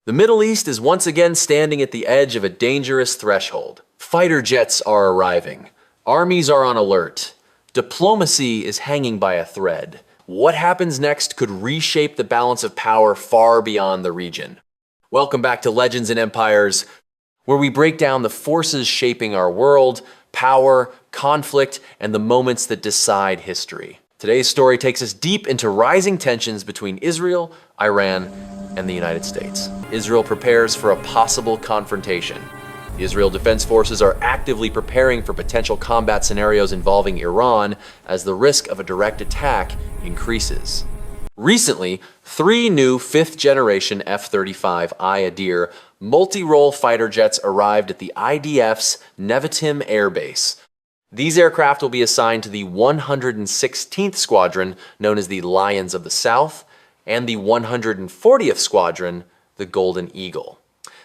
The Middle East is once again standing at the edge of a dangerous threshold. Fighter jets are arriving. Armies are on alert. Diplomacy is hanging by a thread. What happens next could reshape the balance of power far beyond the region. Welcome back to Legends and Empires, where we break down the forces shaping our world, power, conflict, and the moments that decide history. Today's story takes us deep into rising tensions between Israel, Iran, and the United States. Israel prepares for a possible confrontation. The Israel Defense Forces are actively preparing for potential combat scenarios involving Iran as the risk of a direct attack increases. Recently, 3 new 5th-generation F-35I Adir multi-role fighter jets arrived at the IDF's Nevatim Airbase. These aircraft will be assigned to the 116th Squadron, known as the Lions of the South, and the 140th Squadron, the Golden Eagle.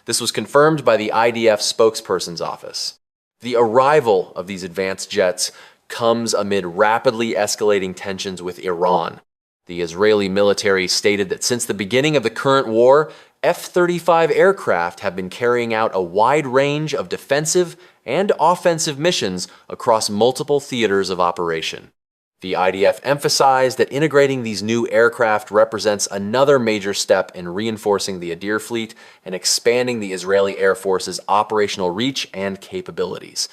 This was confirmed by the IDF spokesperson's office. The arrival of these advanced jets comes amid rapidly escalating tensions with Iran. The Israeli military stated that since the beginning of the current war, F-35 aircraft have been carrying out a wide range of defensive and offensive missions across multiple theaters of operation. The IDF emphasized that integrating these new aircraft represents another major step in reinforcing the Adir fleet and expanding the Israeli Air Force's operational reach and capabilities.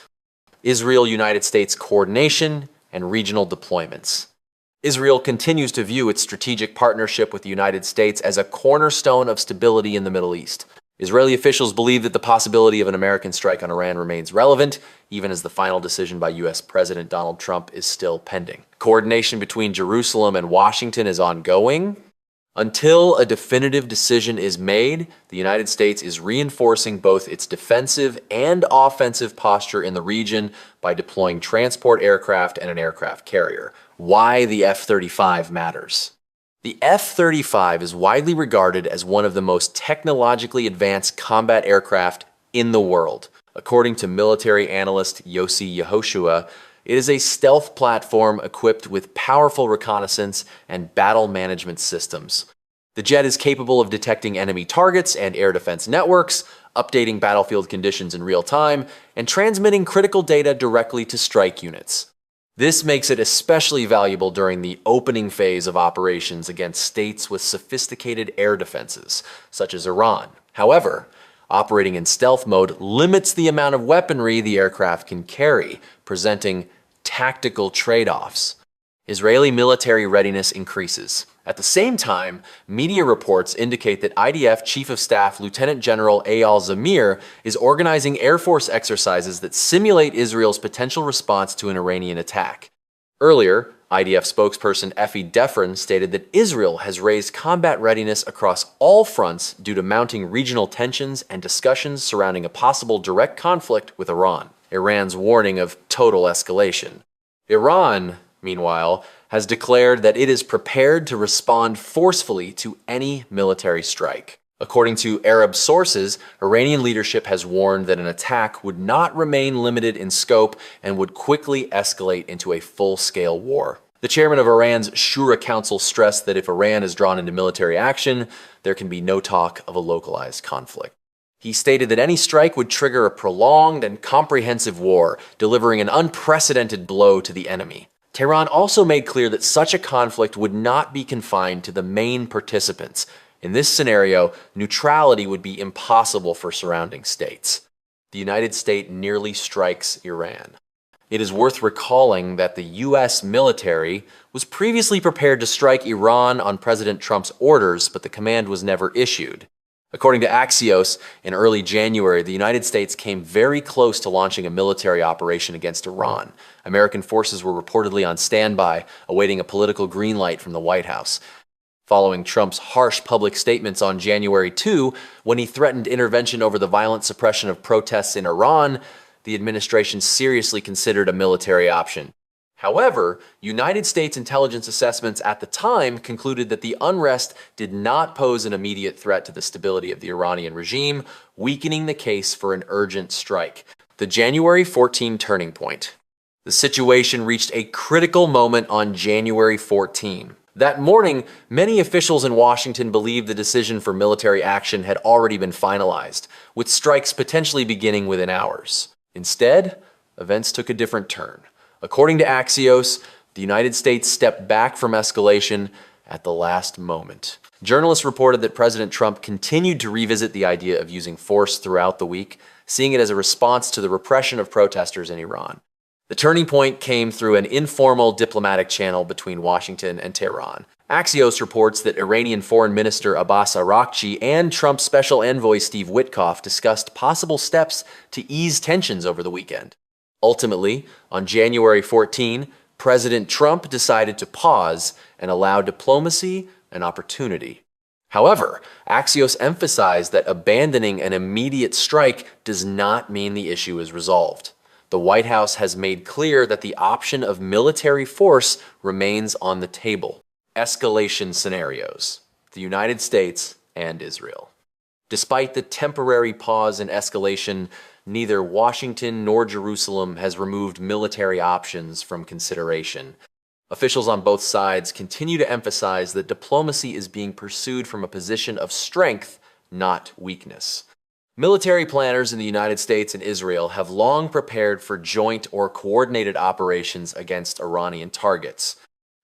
Israel-United States coordination and regional deployments. Israel continues to view its strategic partnership with the United States as a cornerstone of stability in the Middle East. Israeli officials believe that the possibility of an American strike on Iran remains relevant, even as the final decision by U.S. President Donald Trump is still pending. Coordination between Jerusalem and Washington is ongoing. Until a definitive decision is made, the United States is reinforcing both its defensive and offensive posture in the region by deploying transport aircraft and an aircraft carrier. Why the F-35 matters. The F-35 is widely regarded as one of the most technologically advanced combat aircraft in the world. According to military analyst Yossi Yehoshua, it is a stealth platform equipped with powerful reconnaissance and battle management systems. The jet is capable of detecting enemy targets and air defense networks, updating battlefield conditions in real time, and transmitting critical data directly to strike units. This makes it especially valuable during the opening phase of operations against states with sophisticated air defenses, such as Iran. However, operating in stealth mode limits the amount of weaponry the aircraft can carry, presenting tactical trade-offs. Israeli military readiness increases. At the same time, media reports indicate that IDF Chief of Staff Lieutenant General Eyal Zamir is organizing Air Force exercises that simulate Israel's potential response to an Iranian attack. Earlier, IDF spokesperson Effie Defrin stated that Israel has raised combat readiness across all fronts due to mounting regional tensions and discussions surrounding a possible direct conflict with Iran. Iran's warning of total escalation. Iran, meanwhile, has declared that it is prepared to respond forcefully to any military strike. According to Arab sources, Iranian leadership has warned that an attack would not remain limited in scope and would quickly escalate into a full-scale war. The chairman of Iran's Shura Council stressed that if Iran is drawn into military action, there can be no talk of a localized conflict. He stated that any strike would trigger a prolonged and comprehensive war, delivering an unprecedented blow to the enemy. Tehran also made clear that such a conflict would not be confined to the main participants. In this scenario, neutrality would be impossible for surrounding states. The United States nearly strikes Iran. It is worth recalling that the U.S. military was previously prepared to strike Iran on President Trump's orders, but the command was never issued. According to Axios, in early January, the United States came very close to launching a military operation against Iran. American forces were reportedly on standby, awaiting a political green light from the White House. Following Trump's harsh public statements on January 2, when he threatened intervention over the violent suppression of protests in Iran, the administration seriously considered a military option. However, United States intelligence assessments at the time concluded that the unrest did not pose an immediate threat to the stability of the Iranian regime, weakening the case for an urgent strike. The January 14 turning point. The situation reached a critical moment on January 14. That morning, many officials in Washington believed the decision for military action had already been finalized, with strikes potentially beginning within hours. Instead, events took a different turn. According to Axios, the United States stepped back from escalation at the last moment. Journalists reported that President Trump continued to revisit the idea of using force throughout the week, seeing it as a response to the repression of protesters in Iran. The turning point came through an informal diplomatic channel between Washington and Tehran. Axios reports that Iranian Foreign Minister Abbas Araghchi and Trump's special envoy Steve Witkoff discussed possible steps to ease tensions over the weekend. Ultimately, on January 14, President Trump decided to pause and allow diplomacy an opportunity. However, Axios emphasized that abandoning an immediate strike does not mean the issue is resolved. The White House has made clear that the option of military force remains on the table. Escalation scenarios: the United States and Israel. Despite the temporary pause in escalation, neither Washington nor Jerusalem has removed military options from consideration. Officials on both sides continue to emphasize that diplomacy is being pursued from a position of strength, not weakness. Military planners in the United States and Israel have long prepared for joint or coordinated operations against Iranian targets.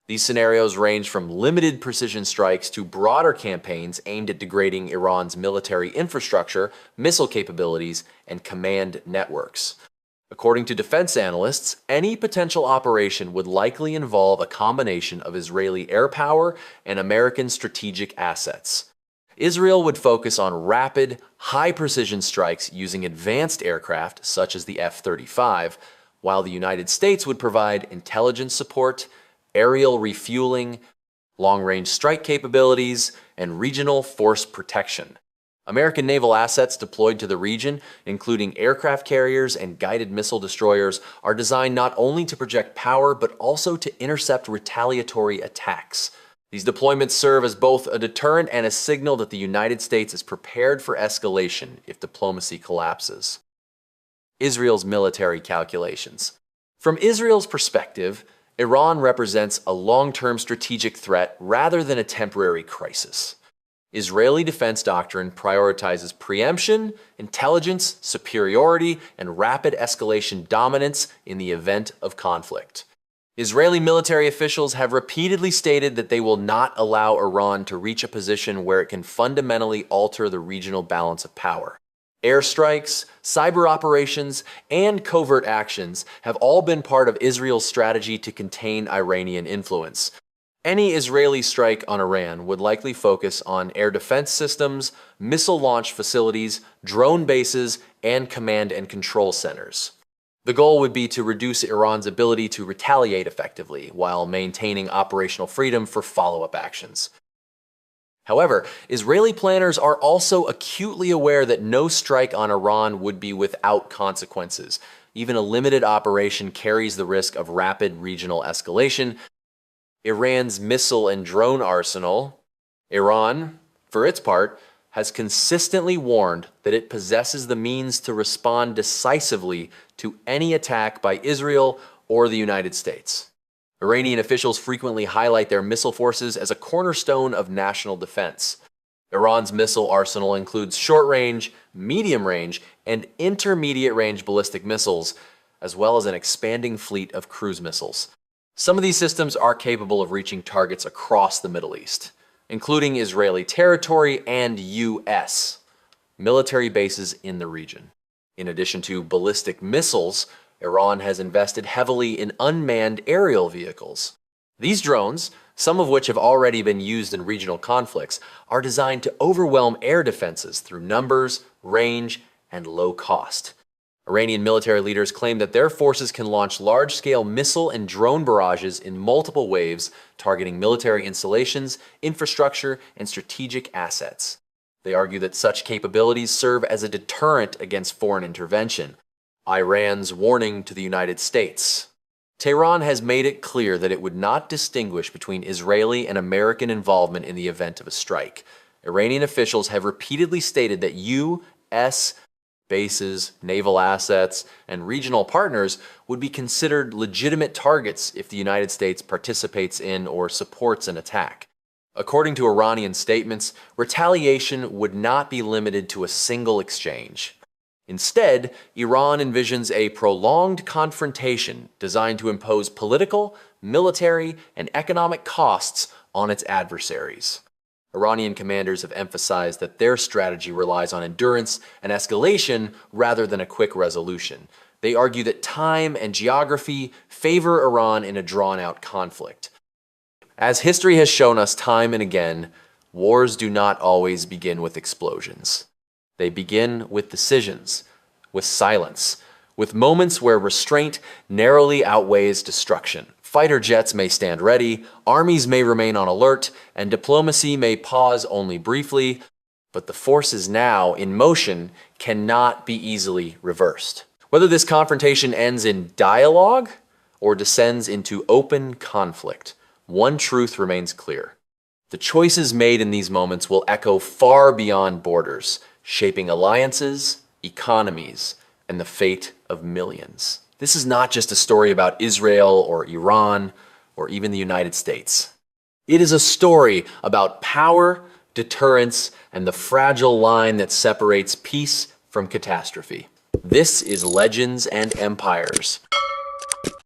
These scenarios range from limited precision strikes to broader campaigns aimed at degrading Iran's military infrastructure, missile capabilities, and command networks. According to defense analysts, any potential operation would likely involve a combination of Israeli air power and American strategic assets. Israel would focus on rapid, high-precision strikes using advanced aircraft such as the F-35, while the United States would provide intelligence support, aerial refueling, long-range strike capabilities, and regional force protection. American naval assets deployed to the region, including aircraft carriers and guided missile destroyers, are designed not only to project power but also to intercept retaliatory attacks. These deployments serve as both a deterrent and a signal that the United States is prepared for escalation if diplomacy collapses. Israel's military calculations. From Israel's perspective, Iran represents a long-term strategic threat rather than a temporary crisis. Israeli defense doctrine prioritizes preemption, intelligence, superiority, and rapid escalation dominance in the event of conflict. Israeli military officials have repeatedly stated that they will not allow Iran to reach a position where it can fundamentally alter the regional balance of power. Airstrikes, cyber operations, and covert actions have all been part of Israel's strategy to contain Iranian influence. Any Israeli strike on Iran would likely focus on air defense systems, missile launch facilities, drone bases, and command and control centers. The goal would be to reduce Iran's ability to retaliate effectively while maintaining operational freedom for follow-up actions. However, Israeli planners are also acutely aware that no strike on Iran would be without consequences. Even a limited operation carries the risk of rapid regional escalation. Iran's missile and drone arsenal. Iran, for its part, has consistently warned that it possesses the means to respond decisively to any attack by Israel or the United States. Iranian officials frequently highlight their missile forces as a cornerstone of national defense. Iran's missile arsenal includes short-range, medium-range, and intermediate-range ballistic missiles, as well as an expanding fleet of cruise missiles. Some of these systems are capable of reaching targets across the Middle East, including Israeli territory and U.S. military bases in the region. In addition to ballistic missiles, Iran has invested heavily in unmanned aerial vehicles. These drones, some of which have already been used in regional conflicts, are designed to overwhelm air defenses through numbers, range, and low cost. Iranian military leaders claim that their forces can launch large-scale missile and drone barrages in multiple waves, targeting military installations, infrastructure, and strategic assets. They argue that such capabilities serve as a deterrent against foreign intervention. Iran's warning to the United States. Tehran has made it clear that it would not distinguish between Israeli and American involvement in the event of a strike. Iranian officials have repeatedly stated that U.S. Bases, naval assets, and regional partners would be considered legitimate targets if the United States participates in or supports an attack. According to Iranian statements, retaliation would not be limited to a single exchange. Instead, Iran envisions a prolonged confrontation designed to impose political, military, and economic costs on its adversaries. Iranian commanders have emphasized that their strategy relies on endurance and escalation rather than a quick resolution. They argue that time and geography favor Iran in a drawn-out conflict. As history has shown us time and again, wars do not always begin with explosions. They begin with decisions, with silence, with moments where restraint narrowly outweighs destruction. Fighter jets may stand ready, armies may remain on alert, and diplomacy may pause only briefly, but the forces now in motion cannot be easily reversed. Whether this confrontation ends in dialogue or descends into open conflict, one truth remains clear. The choices made in these moments will echo far beyond borders, shaping alliances, economies, and the fate of millions. This is not just a story about Israel or Iran or even the United States. It is a story about power, deterrence, and the fragile line that separates peace from catastrophe. This is Legends and Empires,